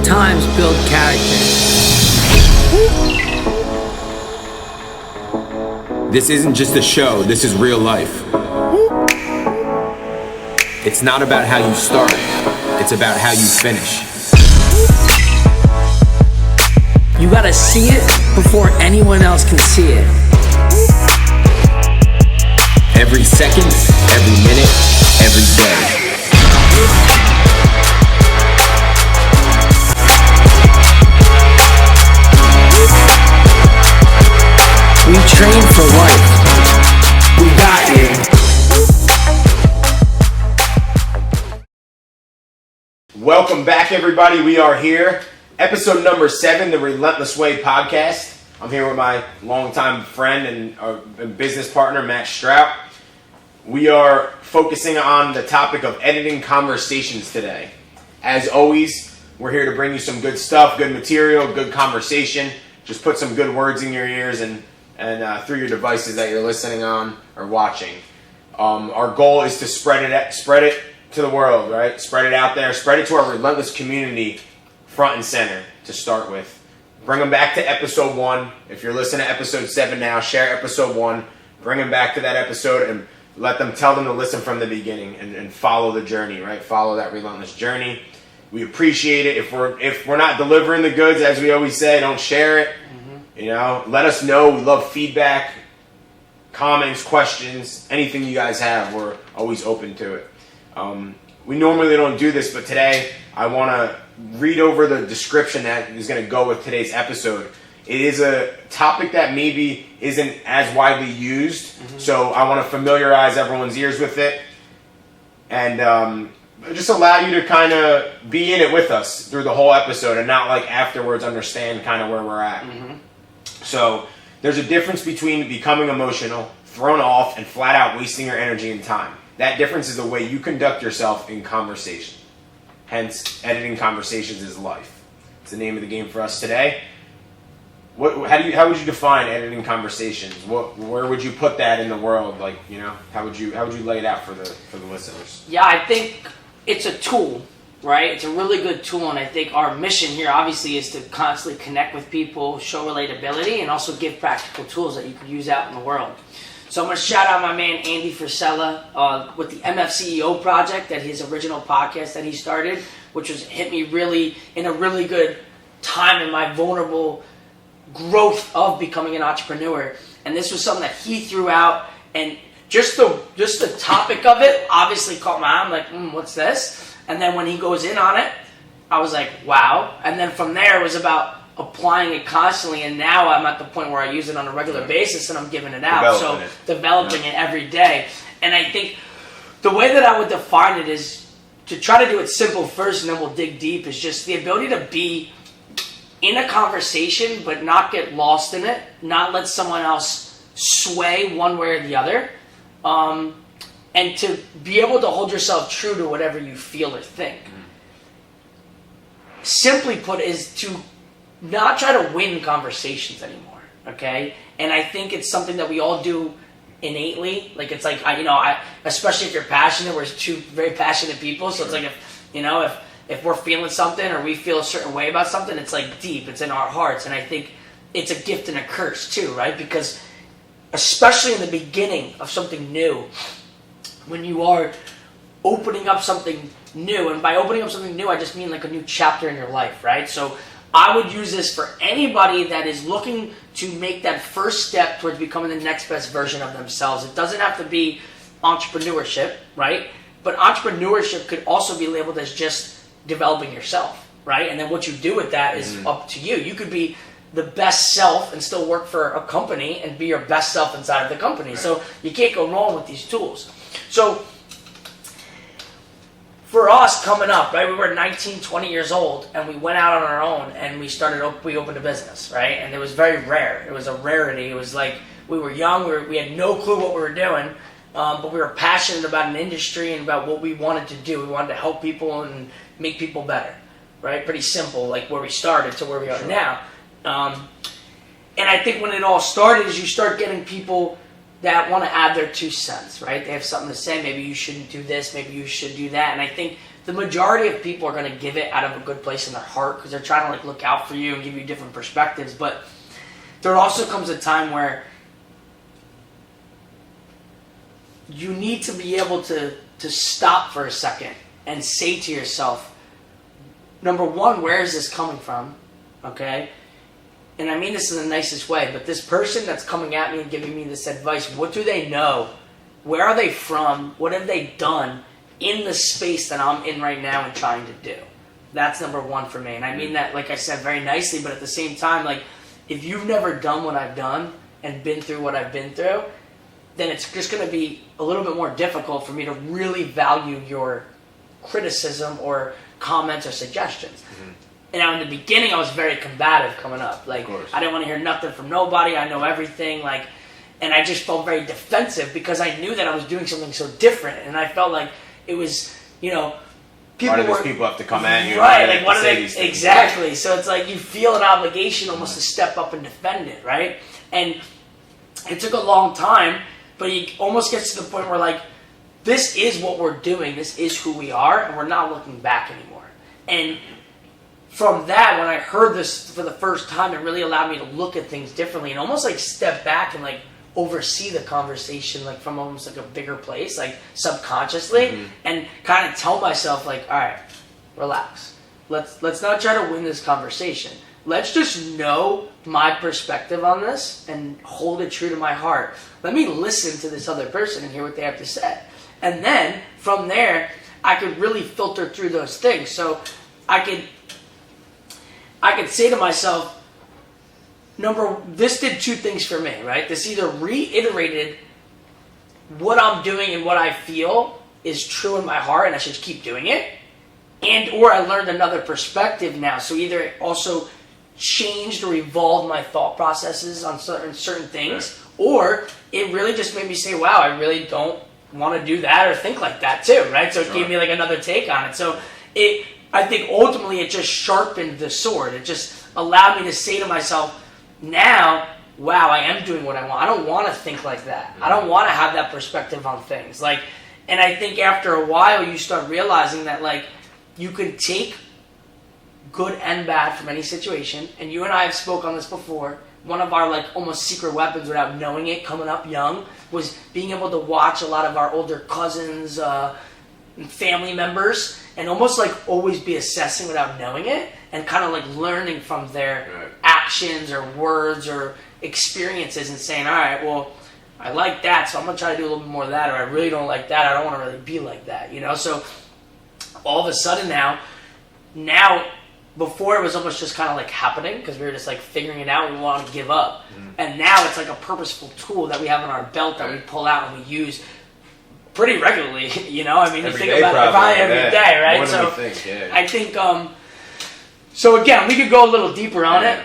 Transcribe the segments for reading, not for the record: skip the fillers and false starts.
Difficult times build character. This isn't just a show, this is real life. It's not about how you start, it's about how you finish. You gotta see it before anyone else can see it. Every second, every minute, every day. We train for life. We got you. Welcome back, everybody. We are here. Episode number 7, the Relentless Way podcast. I'm here with my longtime friend and business partner, Matt Strout. We are focusing on the topic of editing conversations today. As always, we're here to bring you some good stuff, good material, good conversation. Just put some good words in your ears and through your devices that you're listening on or watching. Our goal is to spread it to the world, right? Spread it out there. Spread it to our relentless community front and center to start with. Bring them back to episode 1. If you're listening to episode 7 now, share episode 1. Bring them back to that episode and tell them to listen from the beginning and follow the journey, right? Follow that relentless journey. We appreciate it. If we're not delivering the goods, as we always say, don't share it. You know, let us know. We love feedback, comments, questions, anything you guys have. We're always open to it. We normally don't do this, but today I want to read over the description that is going to go with today's episode. It is a topic that maybe isn't as widely used, so I want to familiarize everyone's ears with it and just allow you to kind of be in it with us through the whole episode and not like afterwards understand kind of where we're at. So there's a difference between becoming emotional, thrown off, and flat out wasting your energy and time. That difference is the way you conduct yourself in conversation. Hence, editing conversations is life. It's the name of the game for us today. How would you define editing conversations? Where would you put that in the world? Like, you know, how would you lay it out for the listeners? Yeah, I think it's a tool, right? It's a really good tool, and I think our mission here obviously is to constantly connect with people, show relatability, and also give practical tools that you could use out in the world. So I'm going to shout out my man Andy Frisella with the MFCEO project, that his original podcast that he started, which was hit me really in a really good time in my vulnerable growth of becoming an entrepreneur. And this was something that he threw out, and just the topic of it obviously caught my eye. I'm like, what's this? And then when he goes in on it, I was like, wow. And then from there it was about applying it constantly, and now I'm at the point where I use it on a regular basis and I'm giving it out. Developing it every day. And I think the way that I would define it is to try to do it simple first and then we'll dig deep, is just the ability to be in a conversation but not get lost in it, not let someone else sway one way or the other, and to be able to hold yourself true to whatever you feel or think. Simply put, is to not try to win conversations anymore, okay? And I think it's something that we all do innately. Like, it's like, especially if you're passionate, we're two very passionate people, so it's like if we're feeling something or we feel a certain way about something, it's like deep, it's in our hearts. And I think it's a gift and a curse too, right? Because especially in the beginning of something new, when you are opening up something new, and by opening up something new, I just mean like a new chapter in your life, right? So I would use this for anybody that is looking to make that first step towards becoming the next best version of themselves. It doesn't have to be entrepreneurship, right? But entrepreneurship could also be labeled as just developing yourself, right? And then what you do with that is up to you. You could be the best self and still work for a company and be your best self inside of the company. Right. So you can't go wrong with these tools. So for us coming up, right, we were 19, 20 years old, and we went out on our own and we opened a business, right? And it was very rare. It was a rarity. It was like we were young, we had no clue what we were doing, but we were passionate about an industry and about what we wanted to do. We wanted to help people and make people better, right? Pretty simple, like where we started to where we are now. And I think when it all started is you start getting people that want to add their 2 cents, right? They have something to say. Maybe you shouldn't do this. Maybe you should do that. And I think the majority of people are going to give it out of a good place in their heart because they're trying to like look out for you and give you different perspectives. But there also comes a time where you need to be able to stop for a second and say to yourself, number one, where is this coming from? Okay? And I mean this in the nicest way, but this person that's coming at me and giving me this advice, what do they know? Where are they from? What have they done in the space that I'm in right now and trying to do? That's number one for me. And I mean that, like I said, very nicely, but at the same time, like, if you've never done what I've done and been through what I've been through, then it's just going to be a little bit more difficult for me to really value your criticism or comments or suggestions. Mm-hmm. And now in the beginning, I was very combative coming up. Like, I didn't want to hear nothing from nobody. I know everything. Like, and I just felt very defensive because I knew that I was doing something so different. And I felt like it was, people people have to come at you. Right, like, what are they? Exactly. So it's like you feel an obligation almost to step up and defend it, right? And it took a long time, but it almost gets to the point where, like, this is what we're doing. This is who we are, and we're not looking back anymore. And from that, when I heard this for the first time, it really allowed me to look at things differently and almost like step back and like oversee the conversation like from almost like a bigger place, like subconsciously, and kind of tell myself like, all right, relax. Let's not try to win this conversation. Let's just know my perspective on this and hold it true to my heart. Let me listen to this other person and hear what they have to say. And then from there, I could really filter through those things. So I could say to myself, this did two things for me, right? This either reiterated what I'm doing and what I feel is true in my heart and I should keep doing it, and or I learned another perspective now. So either it also changed or evolved my thought processes on certain things, or it really just made me say, wow, I really don't want to do that or think like that too, right? So it gave me like another take on it. So I think ultimately it just sharpened the sword. It just allowed me to say to myself, now, wow, I am doing what I want. I don't want to think like that. I don't want to have that perspective on things. Like, and I think after a while you start realizing that like you can take good and bad from any situation. And you and I have spoke on this before. One of our like almost secret weapons without knowing it coming up young was being able to watch a lot of our older cousins, and family members, and almost like always be assessing without knowing it and kind of like learning from their actions or words or experiences and saying, all right, well, I like that, so I'm going to try to do a little bit more of that, or I really don't like that, I don't want to really be like that, So all of a sudden now, before it was almost just kind of like happening because we were just like figuring it out and we wanted to give up. And now it's like a purposeful tool that we have in our belt that we pull out and we use pretty regularly, I mean, you think about it probably every day, right? More than so we think, yeah. I think, so again, we could go a little deeper on it,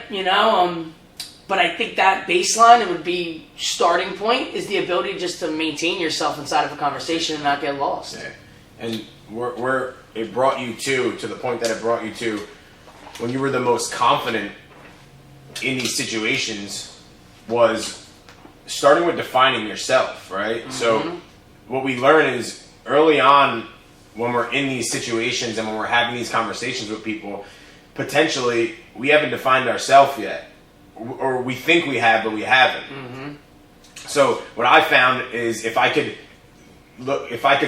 but I think that baseline, it would be starting point, is the ability just to maintain yourself inside of a conversation and not get lost. Yeah. And where it brought you to the point that it brought you to, when you were the most confident in these situations, was starting with defining yourself, right? Mm-hmm. So what we learn is early on when we're in these situations and when we're having these conversations with people, potentially we haven't defined ourselves yet, or we think we have, but we haven't. Mm-hmm. So what I found is if I could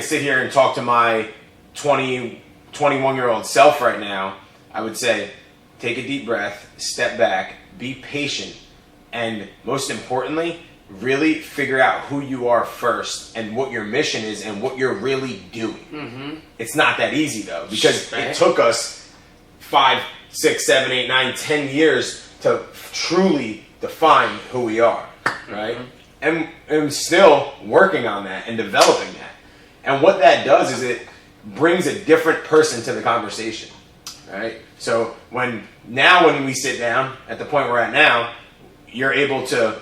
sit here and talk to my 21-year-old self right now, I would say, take a deep breath, step back, be patient, and most importantly, really figure out who you are first and what your mission is and what you're really doing. Mm-hmm. It's not that easy though, because it took us 5, 6, 7, 8, 9, 10 years to truly define who we are, right? Mm-hmm. And still working on that and developing that. And what that does is it brings a different person to the conversation, right? So when we sit down at the point we're at now, you're able to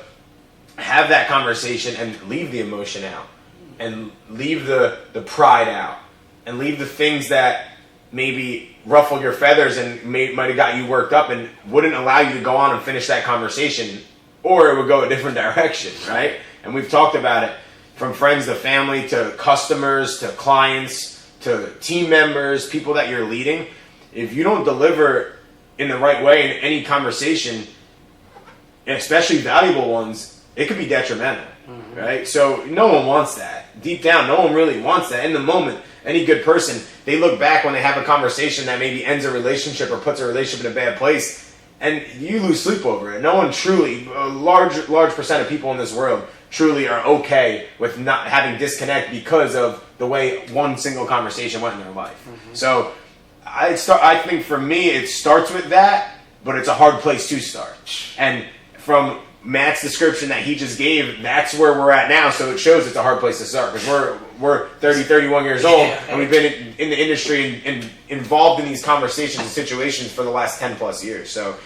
have that conversation and leave the emotion out and leave the pride out and leave the things that maybe ruffle your feathers and might have got you worked up and wouldn't allow you to go on and finish that conversation, or it would go a different direction, right? And we've talked about it from friends to family to customers to clients to team members, people that you're leading, if you don't deliver in the right way in any conversation, and especially valuable ones, it could be detrimental, right? So no one wants that. Deep down, no one really wants that. In the moment, any good person, they look back when they have a conversation that maybe ends a relationship or puts a relationship in a bad place, and you lose sleep over it. No one truly, a large percent of people in this world truly are okay with not having disconnect because of the way one single conversation went in their life. So I think for me, it starts with that, but it's a hard place to start. And from Matt's description that he just gave, that's where we're at now. So it shows it's a hard place to start because we're 30, 31 years old, and we've been in the industry and involved in these conversations and situations for the last 10 plus years. So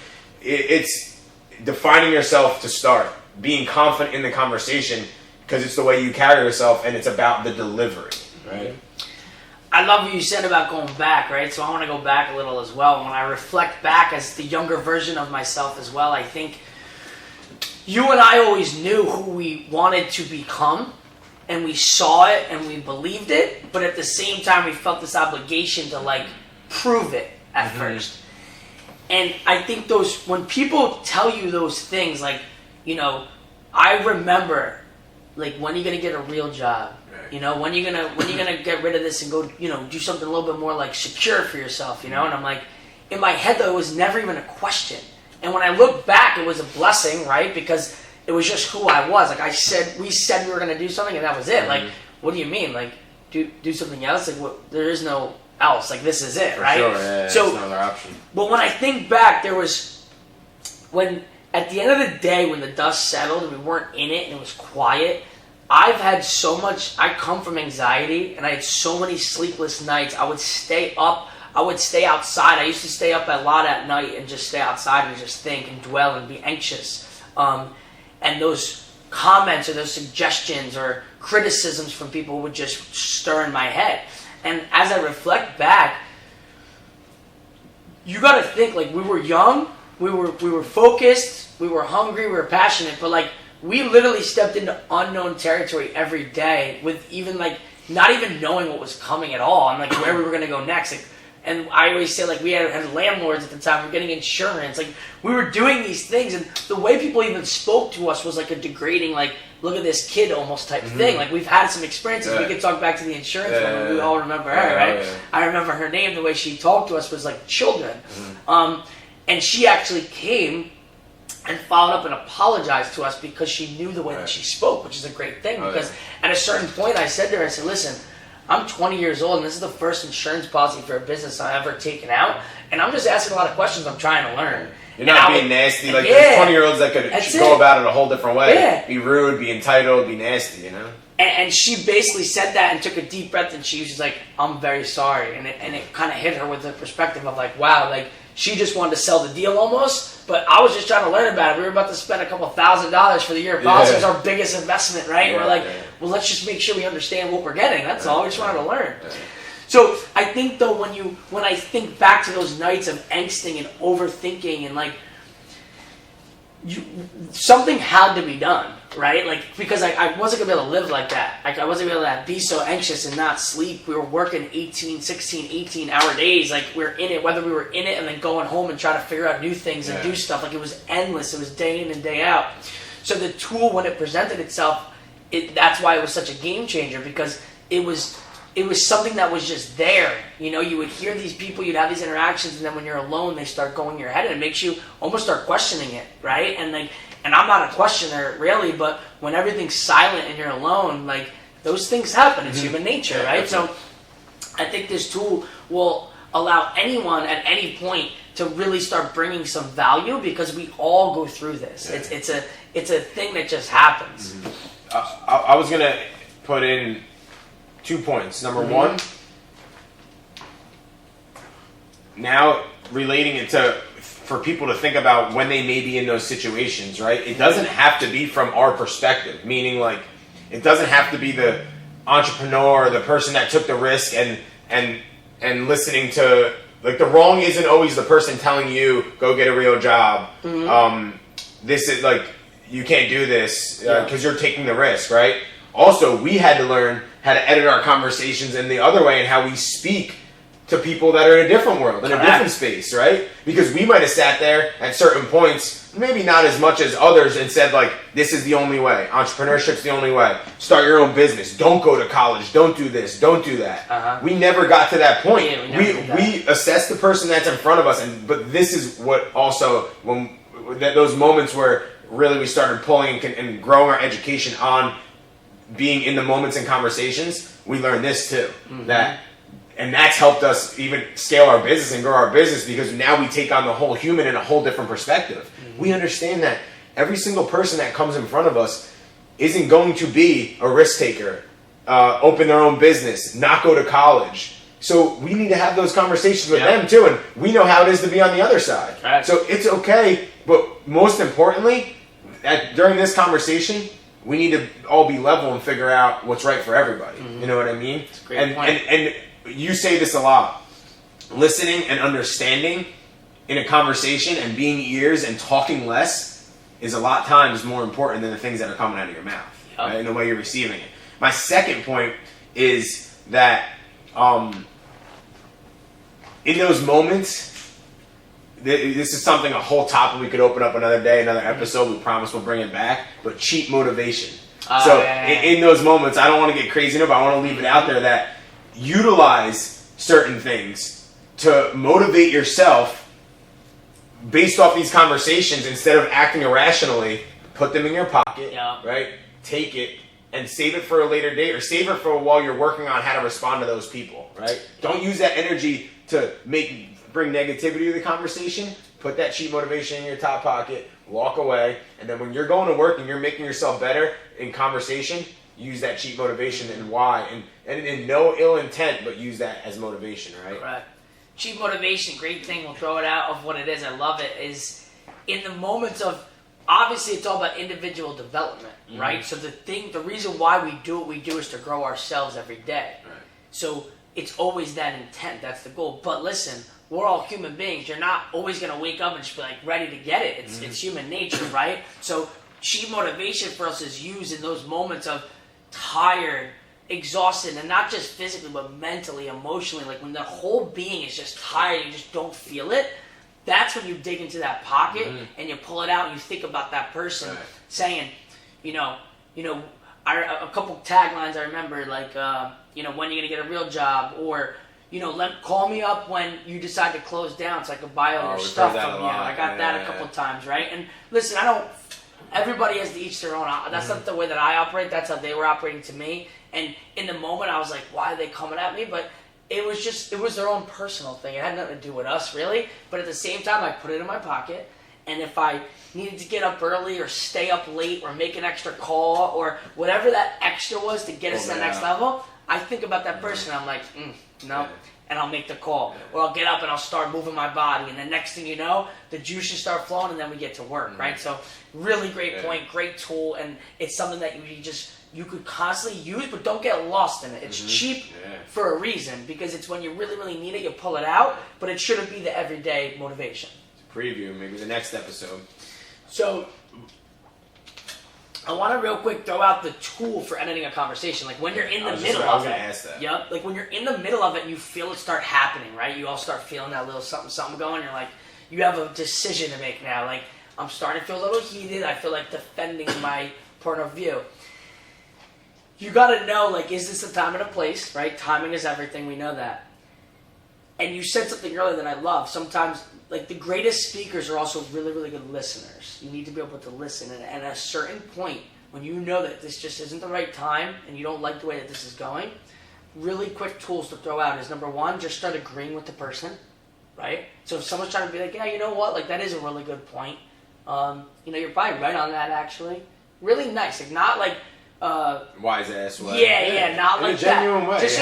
it's defining yourself to start, being confident in the conversation because it's the way you carry yourself and it's about the delivery, right? I love what you said about going back, right? So I want to go back a little as well. When I reflect back as the younger version of myself as well, I think you and I always knew who we wanted to become, and we saw it and we believed it, but at the same time we felt this obligation to like prove it at first. And I think when people tell you those things, like, you know, I remember, like, when are you gonna get a real job? You know, when you gonna get rid of this and go, you know, do something a little bit more like secure for yourself, you know? And I'm like, in my head though, it was never even a question. And when I look back, it was a blessing, right? Because it was just who I was. Like we said we were gonna do something, and that was it. Like, what do you mean? Like, do something else? Like, what? There is no else. Like, this is it, right? Sure, yeah, so, it's another option. But when I think back, at the end of the day, when the dust settled and we weren't in it and it was quiet, I've had so much, I come from anxiety, and I had so many sleepless nights. I would stay up, I would stay outside. I used to stay up a lot at night and just stay outside and just think and dwell and be anxious. And those comments or those suggestions or criticisms from people would just stir in my head. And as I reflect back, you got to think, like, we were young, we were focused, we were hungry, we were passionate, but like we literally stepped into unknown territory every day with even like not even knowing what was coming at all and like where we were going to go next. Like, and I always say, like, we had landlords at the time, we were getting insurance, like we were doing these things, and the way people even spoke to us was like a degrading, like, look at this kid almost type thing. Like, we've had some experiences. We could talk back to the insurance woman. We all remember her, right? I remember her name. The way she talked to us was like children. And she actually came and followed up and apologized to us because she knew the way that she spoke, which is a great thing. Because at a certain point, I said to her, I said, listen, I'm 20 years old, and this is the first insurance policy for a business I've ever taken out, and I'm just asking a lot of questions. I'm trying to learn. You're not being nasty. Like, there's 20-year-olds that could go about it a whole different way. Yeah. Be rude, be entitled, be nasty, you know? And she basically said that and took a deep breath, and she was just like, I'm very sorry. And it kind of hit her with the perspective of like, wow, like, she just wanted to sell the deal almost, but I was just trying to learn about it. We were about to spend a couple $1,000s for the year of policy. It was our biggest investment, right? We're like, well, let's just make sure we understand what we're getting. That's all. We just wanted to learn. So I think, though, when I think back to those nights of angsting and overthinking and like, something had to be done, right? Like, because I wasn't gonna be able to live like that. Like, I wasn't gonna be able to be so anxious and not sleep. We were working 18-hour days. Like, we were in it, whether we were in it and then going home and trying to figure out new things and do stuff. Like, it was endless. It was day in and day out. So the tool, when it presented itself, that's why it was such a game changer, because it was something that was just there. You know, you would hear these people, you'd have these interactions, and then when you're alone, they start going in your head, and it makes you almost start questioning it, right? And I'm not a questioner, really, but when everything's silent and you're alone, like, those things happen. It's human nature, right? So I think this tool will allow anyone at any point to really start bringing some value, because we all go through this. It's a thing that just happens. I was going to put in 2 points. Number one, now relating it for people to think about when they may be in those situations, right? It doesn't have to be from our perspective, meaning like it doesn't have to be the entrepreneur, the person that took the risk and listening to, like, the wrong isn't always the person telling you go get a real job. This is like, you can't do this because you're taking the risk, right? also we had to learn how to edit our conversations in the other way and how we speak to people that are in a different world, in a different space, right? Because we might have sat there at certain points, maybe not as much as others, and said like, this is the only way. Entrepreneurship's the only way. Start your own business. Don't go to college. Don't do this. Don't do that. We never got to that point. Yeah, we assess the person that's in front of us, but this is what also, those moments where really we started pulling and growing our education on being in the moments and conversations, we learned this too. And that's helped us even scale our business and grow our business, because now we take on the whole human in a whole different perspective. We understand that every single person that comes in front of us isn't going to be a risk taker, open their own business, not go to college. So we need to have those conversations with them too, and we know how it is to be on the other side. Right. So it's okay, but most importantly, during this conversation, we need to all be level and figure out what's right for everybody. You know what I mean? That's a great point. And you say this a lot. Listening and understanding in a conversation and being ears and talking less is a lot times more important than the things that are coming out of your mouth, right? And the way you're receiving it. My second point is that in those moments, this is something, a whole topic we could open up another day, another episode. We promise we'll bring it back. But cheap motivation. In those moments, I don't want to get crazy, but I want to leave it out there that utilize certain things to motivate yourself based off these conversations. Instead of acting irrationally, put them in your pocket, right? Take it and save it for a later date, or save it for while you're working on how to respond to those people, right? Don't use that energy to bring negativity to the conversation. Put that cheap motivation in your top pocket, walk away, and then when you're going to work and you're making yourself better in conversation, use that cheap motivation and why, and in no ill intent, but use that as motivation, right? Right. Cheap motivation, great thing. We'll throw it out of what it is. I love it. Is in the moments of, obviously it's all about individual development, right? So the reason why we do what we do is to grow ourselves every day. Right. So it's always that intent. That's the goal. But listen, we're all human beings. You're not always going to wake up and just be like ready to get it. It's human nature, right? So cheap motivation for us is used in those moments of tired, exhausted, and not just physically, but mentally, emotionally. Like when the whole being is just tired, you just don't feel it. That's when you dig into that pocket and you pull it out and you think about that person saying, a couple taglines I remember, like, when are you going to get a real job? Or, call me up when you decide to close down so I can buy all your stuff from you. I got that a couple times, right? And listen, everybody has to each their own. That's not the way that I operate. That's how they were operating to me. And in the moment, I was like, why are they coming at me? But it was their own personal thing. It had nothing to do with us, really. But at the same time, I put it in my pocket. And if I needed to get up early or stay up late or make an extra call or whatever that extra was to get us to the next level, I think about that person. I'm like, no. And I'll make the call. Or I'll get up and I'll start moving my body. And the next thing you know, the juices start flowing and then we get to work, right? So really great point, great tool. And it's something that you could constantly use, but don't get lost in it. It's cheap for a reason, because it's when you really, really need it, you pull it out, but it shouldn't be the everyday motivation. Preview, maybe the next episode. So I want to real quick throw out the tool for editing a conversation. Like when you're in the middle of it. Yep. Like when you're in the middle of it and you feel it start happening, right? You all start feeling that little something going. You're like, you have a decision to make now. Like, I'm starting to feel a little heated. I feel like defending my point of view. You got to know, like, is this a time and a place, right? Timing is everything. We know that. And you said something earlier that I love. Sometimes, like, the greatest speakers are also really, really good listeners. You need to be able to listen. And at a certain point, when you know that this just isn't the right time and you don't like the way that this is going, really quick tools to throw out is, number one, just start agreeing with the person, right? So if someone's trying to be like, yeah, you know what? Like, that is a really good point. You're probably right on that, actually. Really nice. Like, not like... wise ass way. Yeah, not like that. In a genuine way. Just it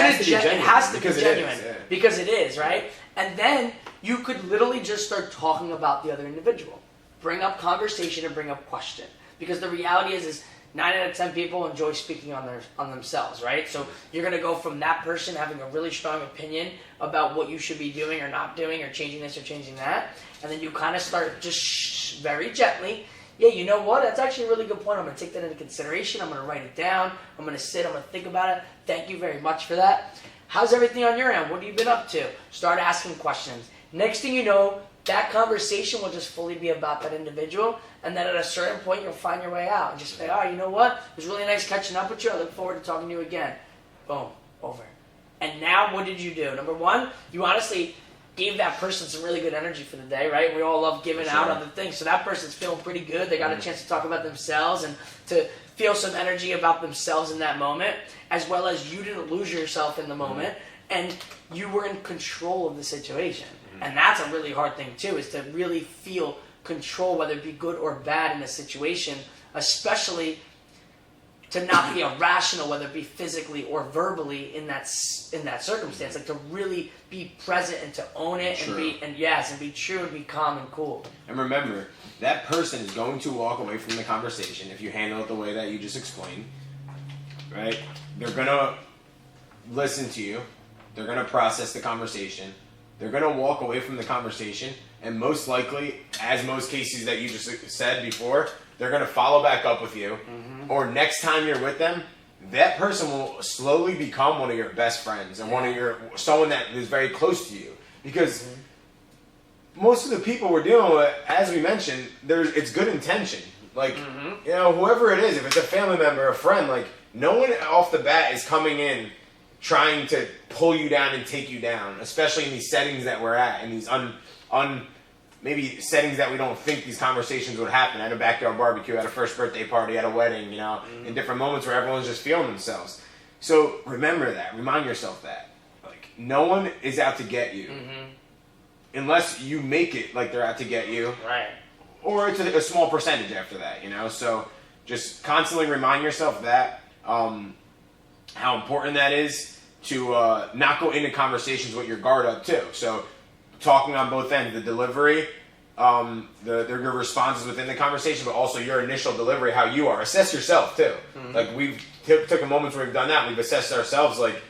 has to be genuine. Because it is, right? And then you could literally just start talking about the other individual. Bring up conversation and bring up question. Because the reality is 9 out of 10 people enjoy speaking on themselves, right? So you're going to go from that person having a really strong opinion about what you should be doing or not doing or changing this or changing that. And then you kind of start just very gently yeah, you know what? That's actually a really good point. I'm going to take that into consideration. I'm going to write it down. I'm going to sit. I'm going to think about it. Thank you very much for that. How's everything on your end? What have you been up to? Start asking questions. Next thing you know, that conversation will just fully be about that individual, and then at a certain point, you'll find your way out and just say, you know what? It was really nice catching up with you. I look forward to talking to you again. Boom, over. And now what did you do? Number one, you honestly gave that person some really good energy for the day, right? We all love giving out other things. So that person's feeling pretty good. They got a chance to talk about themselves and to feel some energy about themselves in that moment, as well as you didn't lose yourself in the moment, and you were in control of the situation. And that's a really hard thing too, is to really feel control, whether it be good or bad in a situation, especially to not be irrational, whether it be physically or verbally in that circumstance. Like to really be present and to own it and be true and be calm and cool. And remember, that person is going to walk away from the conversation if you handle it the way that you just explained, right? They're going to listen to you. They're going to process the conversation. They're going to walk away from the conversation, and most likely, as most cases that you just said before, they're going to follow back up with you, or next time you're with them, that person will slowly become one of your best friends and someone that is very close to you. Because most of the people we're dealing with, as we mentioned, it's good intention. Like, you know, whoever it is, if it's a family member, a friend, like, no one off the bat is coming in trying to pull you down and take you down, especially in these settings that we're at, in these maybe settings that we don't think these conversations would happen, at a backyard barbecue, at a first birthday party, at a wedding, you know, in different moments where everyone's just feeling themselves. So remember that. Remind yourself that. Like, no one is out to get you. Unless you make it like they're out to get you. Right. Or it's a small percentage after that, you know? So just constantly remind yourself that. How important that is to not go into conversations with your guard up too. So talking on both ends, the delivery, your responses within the conversation, but also your initial delivery, how you are. Assess yourself too. Like we've took a moment where we've done that. We've assessed ourselves. Like,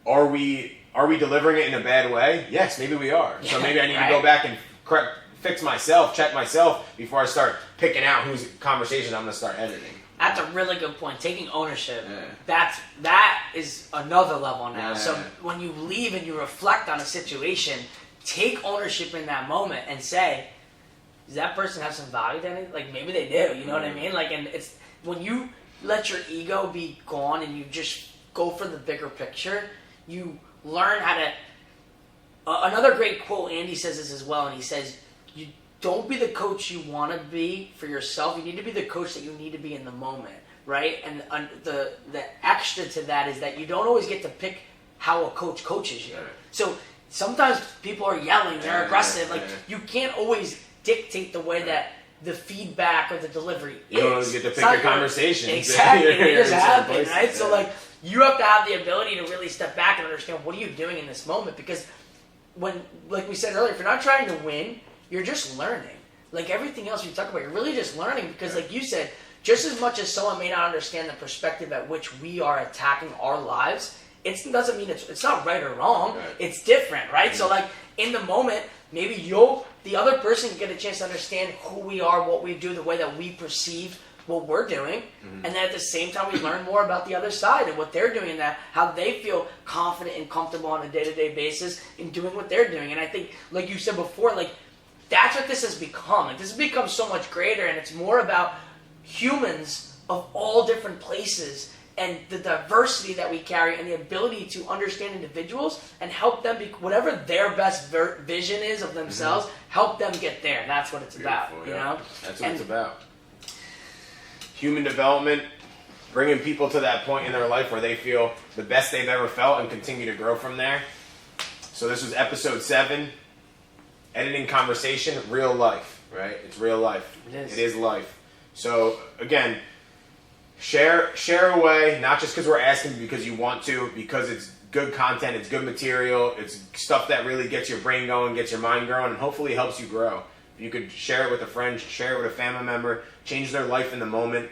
are we delivering it in a bad way? Yes, maybe we are. So maybe I need to go back and fix myself, check myself before I start picking out whose conversation I'm going to start editing. That's a really good point. Taking ownership. Yeah. That is another level now. Yeah. So when you leave and you reflect on a situation, take ownership in that moment and say, does that person have some value to anything? Like, maybe they do. You know what I mean? Like, and it's when you let your ego be gone and you just go for the bigger picture, you learn how to. Another great quote, Andy says this as well, and he says, "You don't be the coach you want to be for yourself. You need to be the coach that you need to be in the moment, right?" And the extra to that is that you don't always get to pick how a coach coaches you. So sometimes people are yelling, they're aggressive. Like, you can't always dictate the way that the feedback or the delivery is. You don't always get to pick your conversations. Exactly. It just happens, right? Yeah. So, like, you have to have the ability to really step back and understand, what are you doing in this moment? Because when, like we said earlier, if you're not trying to win, you're just learning. Like everything else we talk about, you're really just learning because, like you said, just as much as someone may not understand the perspective at which we are attacking our lives, it doesn't mean it's not right or wrong. Right. It's different, right? Mm-hmm. So, like, in the moment, maybe the other person can get a chance to understand who we are, what we do, the way that we perceive what we're doing, and then at the same time we learn more about the other side and what they're doing, and that how they feel confident and comfortable on a day-to-day basis in doing what they're doing. And I think, like you said before, like, that's what this has become. Like, this has become so much greater, and it's more about humans of all different places and the diversity that we carry and the ability to understand individuals and help them be whatever their best vision is of themselves, help them get there. That's what it's about, you know? That's what it's about. Human development, bringing people to that point in their life where they feel the best they've ever felt and continue to grow from there. So this was episode 7, editing conversation, real life, right? It's real life. It is life. So again, share away, not just because we're asking, because you want to, because it's good content, it's good material, it's stuff that really gets your brain going, gets your mind growing, and hopefully helps you grow. If you could share it with a friend, share it with a family member, change their life in the moment,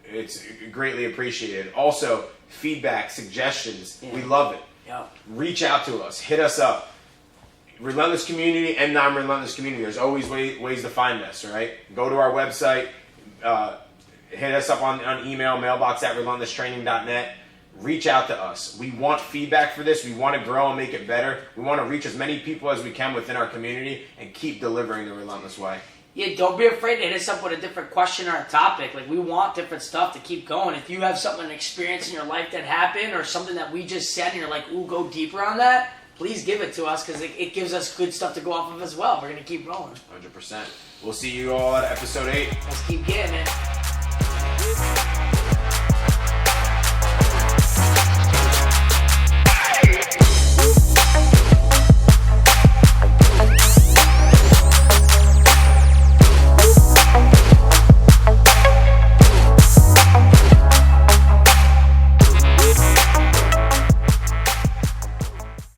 it's greatly appreciated. Also, feedback, suggestions, we love it. Yeah. Reach out to us, hit us up. Relentless community and non-relentless community. There's always ways to find us, right? Go to our website, hit us up on email, mailbox at relentlesstraining.net. Reach out to us. We want feedback for this. We want to grow and make it better. We want to reach as many people as we can within our community and keep delivering the relentless way. Yeah, don't be afraid to hit us up with a different question or a topic. Like, we want different stuff to keep going. If you have something, an experience in your life that happened or something that we just said and you're like, ooh, go deeper on that, please give it to us because it gives us good stuff to go off of as well. We're going to keep rolling. 100%. We'll see you all at episode 8. Let's keep getting it.